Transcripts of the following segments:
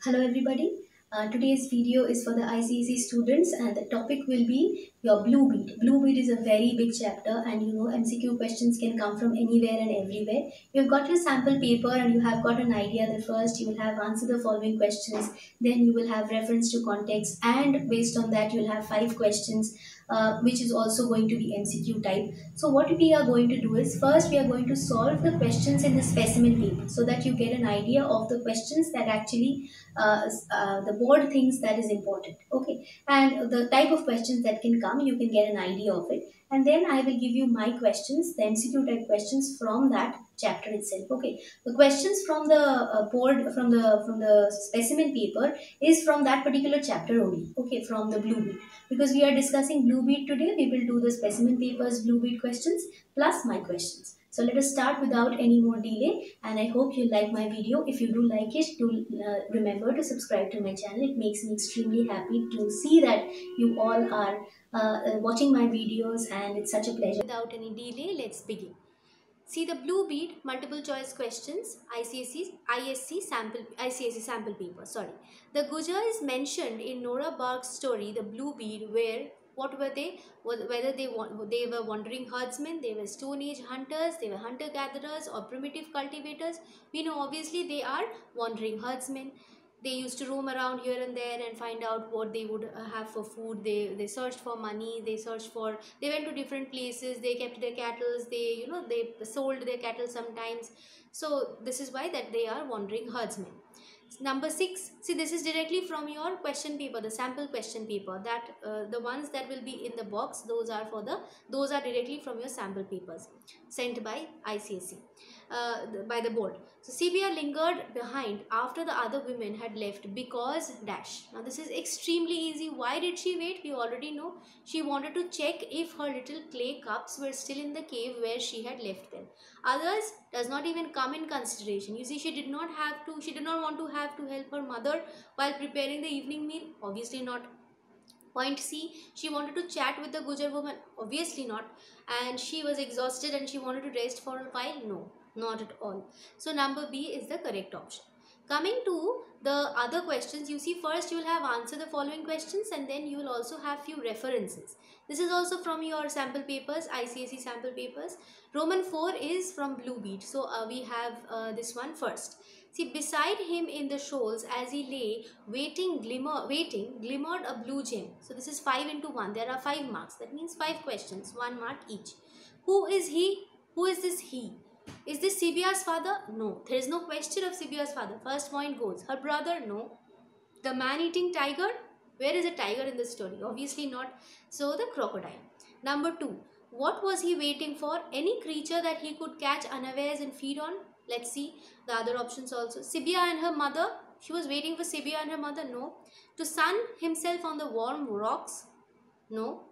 Hello everybody. Today's video is for the ICSE students and the topic will be your Blue Beat. Blue Beat is a very big chapter and you know MCQ questions can come from anywhere and everywhere. You've got your sample paper and you have got an idea that first you will have answer the following questions, then you will have reference to context, and based on that you'll have 5 questions which is also going to be MCQ type. So what we are going to do is first we are going to solve the questions in the specimen paper so that you get an idea of the questions that actually the board thinks that is important. Okay, and the type of questions that can come, you can get an idea of it, and then I will give you my questions, the MCQ type questions from that chapter itself. Okay, the questions from the board from the specimen paper is from that particular chapter only. Okay, from the Blue Beat, because we are discussing Blue Beat today, we will do the specimen papers Blue Beat questions plus my questions. So let us start without any more delay, and I hope you like my video. If you do like it, do remember to subscribe to my channel. It makes me extremely happy to see that you all are watching my videos, and it's such a pleasure. Without any delay, let's begin. See the Blue Beat multiple choice questions, ICSE sample paper. Sorry, the Gujar is mentioned in Nora Bark's story, The Blue Beat, where what were they? Whether they were wandering herdsmen, they were Stone Age hunters, they were hunter gatherers, or primitive cultivators. We know obviously they are wandering herdsmen. They used to roam around here and there and find out what they would have for food. They searched for money. They went to different places. They kept their cattle. They sold their cattle sometimes. So this is why that they are wandering herdsmen. Number 6, see, this is directly from your question paper, the sample question paper, that the ones that will be in the box, those are directly from your sample papers sent by ICSE, by the board. So CBR lingered behind after the other women had left because dash. Now this is extremely easy. Why did she wait? We already know. She wanted to check if her little clay cups were still in the cave where she had left them. Others does not even come in consideration. You see, she did not want to have to help her mother while preparing the evening meal. Obviously not. Point C, she wanted to chat with the Gujar woman. Obviously not. And she was exhausted and she wanted to rest for a while. No, not at all. So number B is the correct option. Coming to the other questions, you see, first you will have answer the following questions and then you will also have few references. This is also from your sample papers, ICSE sample papers. Roman 4 is from Blue Beat. So we have this one first. See, beside him in the shoals as he lay waiting, glimmered a blue gem. So this is 5 into 1. There are 5 marks. That means 5 questions, 1 mark each. Who is he? Who is this he? Is this Sibia's father? No. There is no question of Sibia's father. First point goes. Her brother? No. The man-eating tiger? Where is a tiger in the story? Obviously not. So the crocodile. Number 2. What was he waiting for? Any creature that he could catch unawares and feed on? Let's see the other options also. Sibia and her mother. She was waiting for Sibia and her mother. No. To sun himself on the warm rocks. No.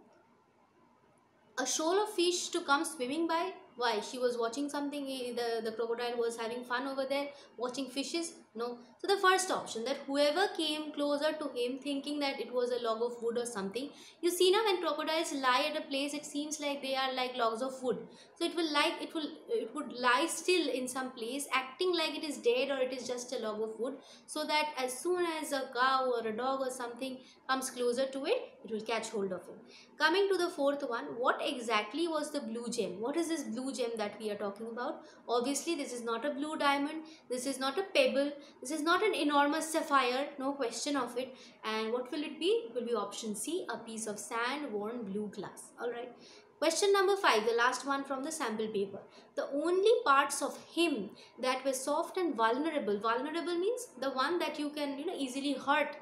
A shoal of fish to come swimming by. Why? She was watching something. The crocodile was having fun over there watching fishes. No. So the first option, that whoever came closer to him thinking that it was a log of wood or something. You see now, when crocodiles lie at a place, it seems like they are like logs of wood. So it would lie still in some place acting like it is dead or it is just a log of wood, so that as soon as a cow or a dog or something comes closer to it, it will catch hold of him. Coming to the fourth one, what exactly was the blue gem? What is this blue gem that we are talking about? Obviously, this is not a blue diamond. This is not a pebble. This is not an enormous sapphire. No question of it. And what will it be? It will be option C, a piece of sand worn blue glass. Alright. Question number 5, the last one from the sample paper. The only parts of him that were soft and vulnerable. Vulnerable means the one that you can easily hurt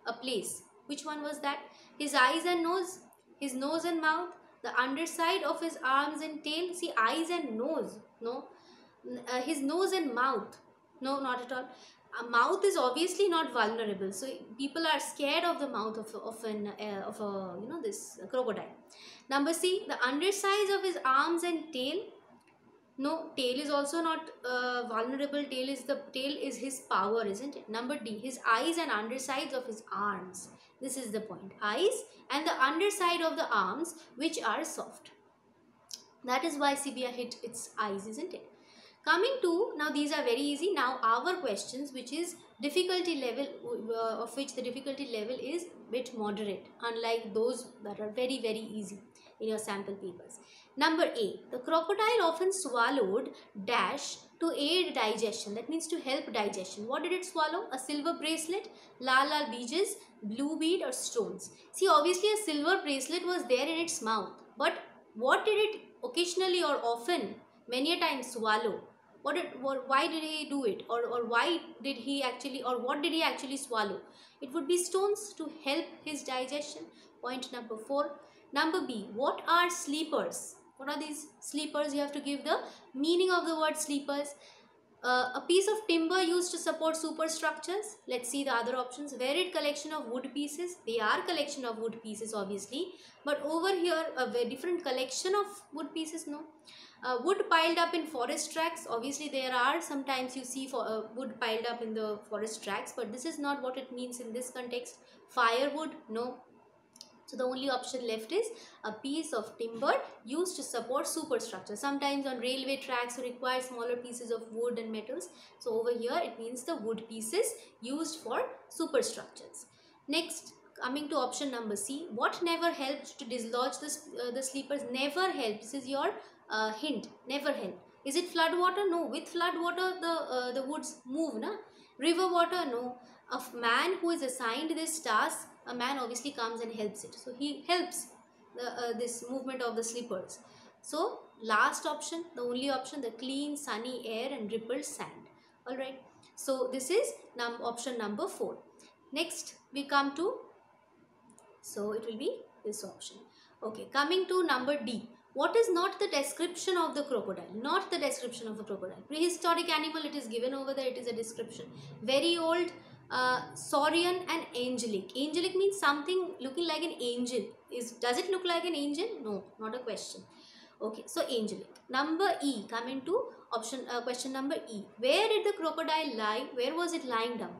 a place. Which one was that? His eyes and nose, his nose and mouth, the underside of his arms and tail. See, eyes and nose, no. His nose and mouth, no, not at all. A mouth is obviously not vulnerable, so people are scared of the mouth of a this crocodile. Number C, the undersides of his arms and tail. No, tail is also not vulnerable. Tail is his power, isn't it? Number D, his eyes and undersides of his arms. This is the point. Eyes and the underside of the arms, which are soft. That is why Sibia hit its eyes, isn't it? Coming to, now these are very easy. Now our questions, which is difficulty level, of which the difficulty level is bit moderate, unlike those that are very very easy in your sample papers. Number A, the crocodile often swallowed dash to aid digestion. That means to help digestion. What did it swallow? A silver bracelet, lal lal beads, blue bead or stones. See, obviously a silver bracelet was there in its mouth, but what did it occasionally or often, many a time swallow? Why did he do it, or why did he actually, or what did he actually swallow? It would be stones to help his digestion. Point number 4. Number B, what are sleepers? What are these sleepers? You have to give the meaning of the word sleepers. A piece of timber used to support superstructures. Let's see the other options. Varied collection of wood pieces. They are collection of wood pieces obviously, but over here a very different collection of wood pieces. No. Wood piled up in forest tracks. Obviously there are sometimes you see for wood piled up in the forest tracks, but this is not what it means in this context. Firewood, no. So the only option left is a piece of timber used to support superstructure. Sometimes on railway tracks you require smaller pieces of wood and metals. So over here it means the wood pieces used for superstructures. Next, coming to option number C, what never helped to dislodge the sleepers? Never helped. This is your hint. Never helped. Is it flood water? No. With flood water the woods move, na? River water? No. A man who is assigned this task, a man obviously comes and helps it. So he helps this movement of the sleepers. So last option, the only option, the clean sunny air and rippled sand. Alright. So this is option number 4. Next we come to, so it will be this option. Okay, coming to number D. What is not the description of the crocodile? Not the description of the crocodile. Prehistoric animal, it is given over there, it is a description. Very old, saurian and angelic. Angelic means something looking like an angel. Does it look like an angel? No, not a question. Okay, so angelic. Number E, coming to option question number E. Where did the crocodile lie? Where was it lying down?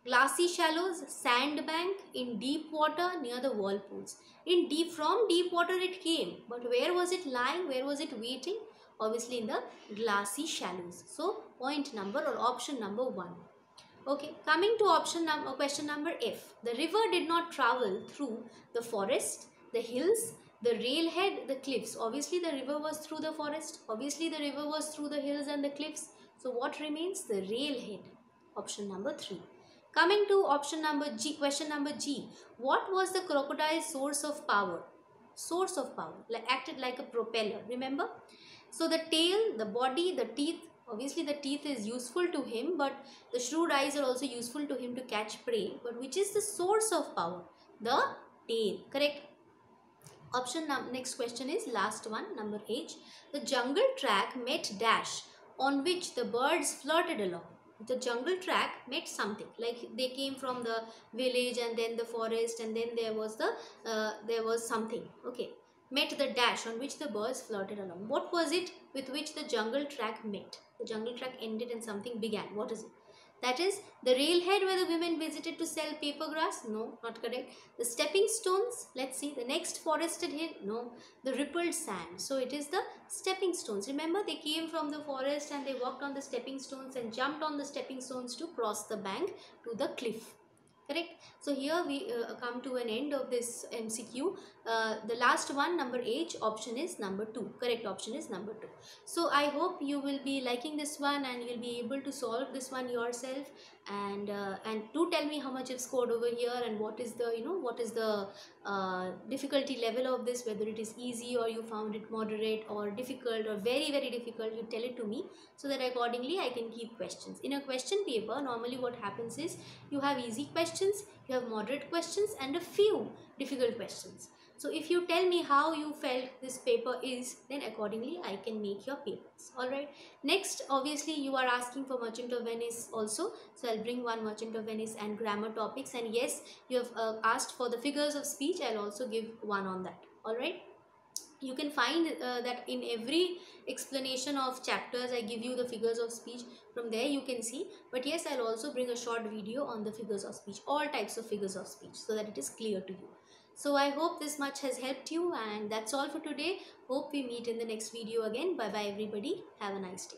Glassy shallows, sandbank, in deep water near the whirlpools. From deep water it came, but where was it lying? Where was it waiting? Obviously in the glassy shallows. So point number or option number 1. Okay, coming to question number F. The river did not travel through the forest, the hills, the railhead, the cliffs. Obviously the river was through the forest. Obviously the river was through the hills and the cliffs. So what remains? The railhead. Option number 3. Coming to option number G, question number G. What was the crocodile's source of power? Source of power, acted like a propeller, remember? So the tail, the body, the teeth. Obviously the teeth is useful to him, but the shrewd eyes are also useful to him to catch prey. But which is the source of power? The tail, correct? Next question is last one, number H. The jungle track met dash on which the birds flirted along. The jungle track met something, like they came from the village and then the forest, and then there was something. Okay, met the dash on which the birds flirted along. What was it with which the jungle track met? The jungle track ended and something began. What is it? That is the railhead where the women visited to sell paper grass? No, not correct. The stepping stones, let's see. The next forested hill? No. The rippled sand. So it is the stepping stones. Remember, they came from the forest and they walked on the stepping stones and jumped on the stepping stones to cross the bank to the cliff. Correct. So here we come to an end of this MCQ. The last one, number H, option is number 2. Correct option is number 2. So I hope you will be liking this one and you'll be able to solve this one yourself. And do tell me how much you've scored over here and what is the difficulty level of this, whether it is easy or you found it moderate or difficult or very very difficult. You tell it to me so that accordingly I can keep questions. In a question paper, normally what happens is you have easy questions, you have moderate questions and a few difficult questions. So if you tell me how you felt this paper is, then accordingly I can make your papers. Alright. Next, obviously you are asking for Merchant of Venice also. So I'll bring one Merchant of Venice and grammar topics. And yes, you have asked for the figures of speech. I'll also give one on that. Alright. You can find that in every explanation of chapters I give you the figures of speech. From there you can see. But yes, I'll also bring a short video on the figures of speech. All types of figures of speech so that it is clear to you. So I hope this much has helped you, and that's all for today. Hope we meet in the next video again. Bye bye everybody. Have a nice day.